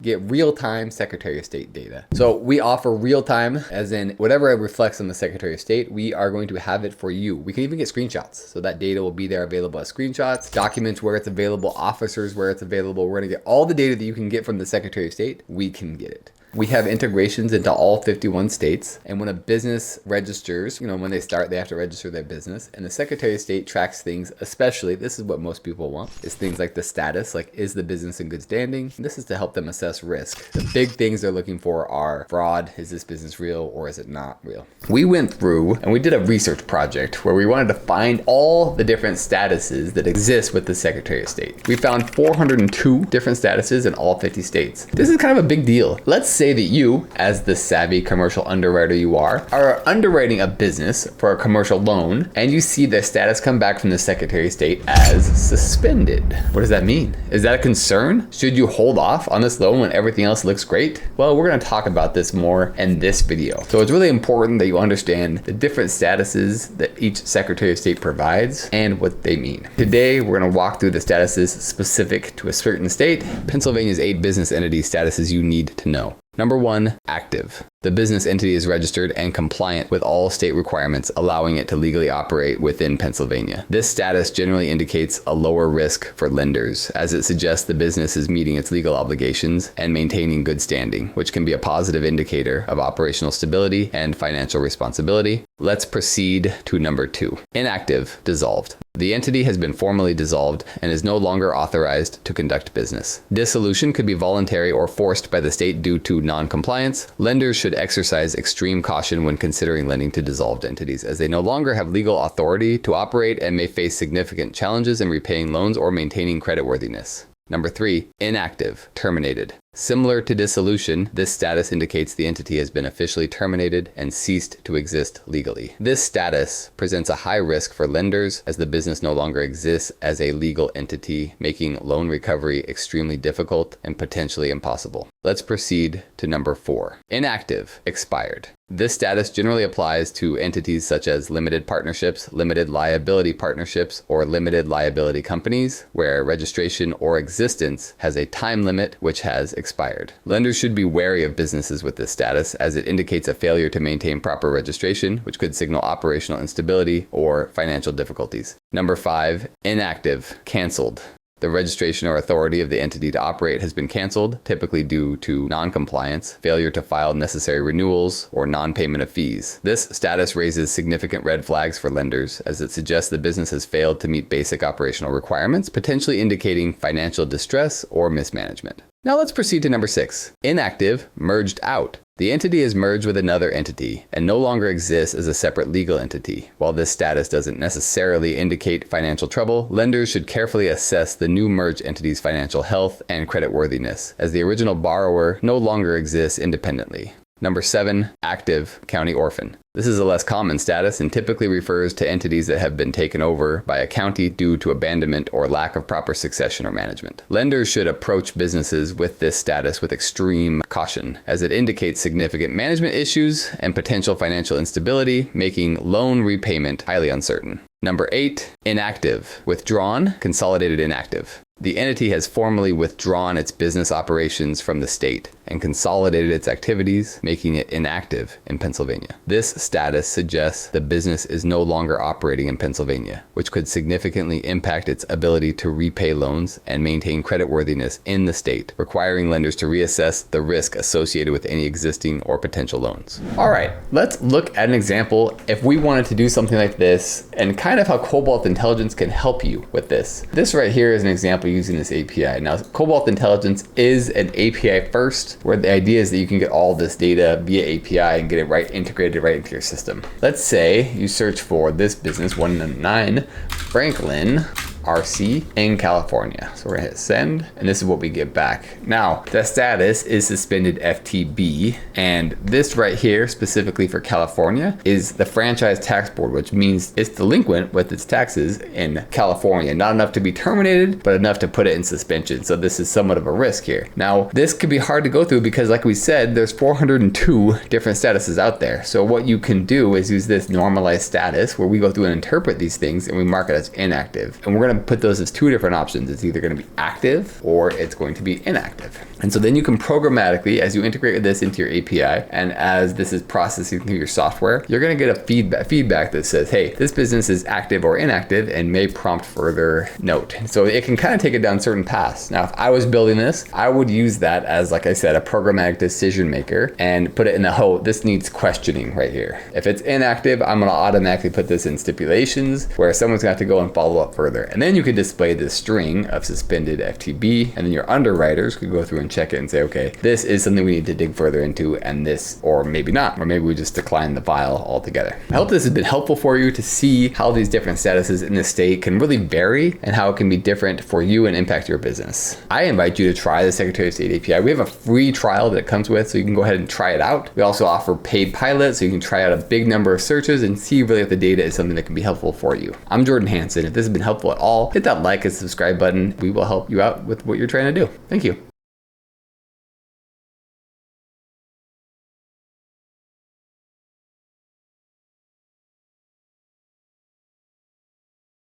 get real-time Secretary of State data. So we offer real-time, as in whatever reflects on the Secretary of State, we are going to have it for you. We can even get screenshots. So that data will be there available as screenshots, documents where it's available, officers where it's available. We're gonna get all the data that you can get from the Secretary of State. We can get it. We have integrations into all 51 states. And when a business registers, when they start, they have to register their business. And the Secretary of State tracks things, especially, this is what most people want, is things like the status, like is the business in good standing? And this is to help them assess risk. The big things they're looking for are fraud. Is this business real or is it not real? We went through and we did a research project where we wanted to find all the different statuses that exist with the Secretary of State. We found 402 different statuses in all 50 states. This is kind of a big deal. Let's say that you, as the savvy commercial underwriter you are underwriting a business for a commercial loan, and you see the status come back from the Secretary of State as suspended. What does that mean? Is that a concern? Should you hold off on this loan when everything else looks great? Well, we're going to talk about this more in this video. So it's really important that you understand the different statuses that each Secretary of State provides and what they mean. Today, we're going to walk through the statuses specific to a certain state. Pennsylvania's 8 business entity statuses you need to know. Number 1, active. The business entity is registered and compliant with all state requirements, allowing it to legally operate within Pennsylvania. This status generally indicates a lower risk for lenders, as it suggests the business is meeting its legal obligations and maintaining good standing, which can be a positive indicator of operational stability and financial responsibility. Let's proceed to number 2. Inactive, dissolved. The entity has been formally dissolved and is no longer authorized to conduct business. Dissolution could be voluntary or forced by the state due to non-compliance. Lenders should exercise extreme caution when considering lending to dissolved entities, as they no longer have legal authority to operate and may face significant challenges in repaying loans or maintaining creditworthiness. Number 3, inactive, terminated. Similar to dissolution, this status indicates the entity has been officially terminated and ceased to exist legally. This status presents a high risk for lenders, as the business no longer exists as a legal entity, making loan recovery extremely difficult and potentially impossible. Let's proceed to number 4. Inactive, expired. This status generally applies to entities such as limited partnerships, limited liability partnerships, or limited liability companies, where registration or existence has a time limit which has expired. Lenders should be wary of businesses with this status, as it indicates a failure to maintain proper registration, which could signal operational instability or financial difficulties. Number 5, inactive, canceled. The registration or authority of the entity to operate has been canceled, typically due to non-compliance, failure to file necessary renewals, or non-payment of fees. This status raises significant red flags for lenders, as it suggests the business has failed to meet basic operational requirements, potentially indicating financial distress or mismanagement. Now let's proceed to number 6. Inactive, merged out. The entity is merged with another entity and no longer exists as a separate legal entity. While this status doesn't necessarily indicate financial trouble, lenders should carefully assess the new merged entity's financial health and creditworthiness, as the original borrower no longer exists independently. Number 7, active, county orphan. This is a less common status and typically refers to entities that have been taken over by a county due to abandonment or lack of proper succession or management. Lenders should approach businesses with this status with extreme caution, as it indicates significant management issues and potential financial instability, making loan repayment highly uncertain. Number 8, inactive, withdrawn, consolidated inactive. The entity has formally withdrawn its business operations from the state and consolidated its activities, making it inactive in Pennsylvania. This status suggests the business is no longer operating in Pennsylvania, which could significantly impact its ability to repay loans and maintain creditworthiness in the state, requiring lenders to reassess the risk associated with any existing or potential loans. All right, let's look at an example if we wanted to do something like this, and kind of how Cobalt Intelligence can help you with this. This right here is an example using this API. Now, Cobalt Intelligence is an API first, where the idea is that you can get all this data via API and get it integrated right into your system. Let's say you search for this business, 109 Franklin RC in California. So we're gonna hit send, and this is what we get back. Now, the status is suspended FTB, and this right here, specifically for California, is the Franchise Tax Board, which means it's delinquent with its taxes in California. Not enough to be terminated, but enough to put it in suspension. So this is somewhat of a risk here. Now, this could be hard to go through because, like we said, there's 402 different statuses out there. So what you can do is use this normalized status, where we go through and interpret these things, and we mark it as inactive. And we're going to put those as two different options. It's either going to be active or it's going to be inactive. And so then you can programmatically, as you integrate this into your API, and as this is processing through your software, you're going to get a feedback that says, hey, this business is active or inactive, and may prompt further note. So it can kind of take it down certain paths. Now, if I was building this, I would use that as, like I said, a programmatic decision maker and put it in the, oh, this needs questioning right here. If it's inactive, I'm going to automatically put this in stipulations where someone's going to have to go and follow up further. And then you could display this string of suspended FTB, and then your underwriters could go through and check it and say, okay, this is something we need to dig further into, and this, or maybe not, or maybe we just decline the file altogether. I hope this has been helpful for you to see how these different statuses in the state can really vary and how it can be different for you and impact your business. I invite you to try the Secretary of State API. We have a free trial that it comes with, so you can go ahead and try it out. We also offer paid pilots, so you can try out a big number of searches and see really if the data is something that can be helpful for you. I'm Jordan Hanson. If this has been helpful at all, hit that like and subscribe button. We will help you out with what you're trying to do. Thank you.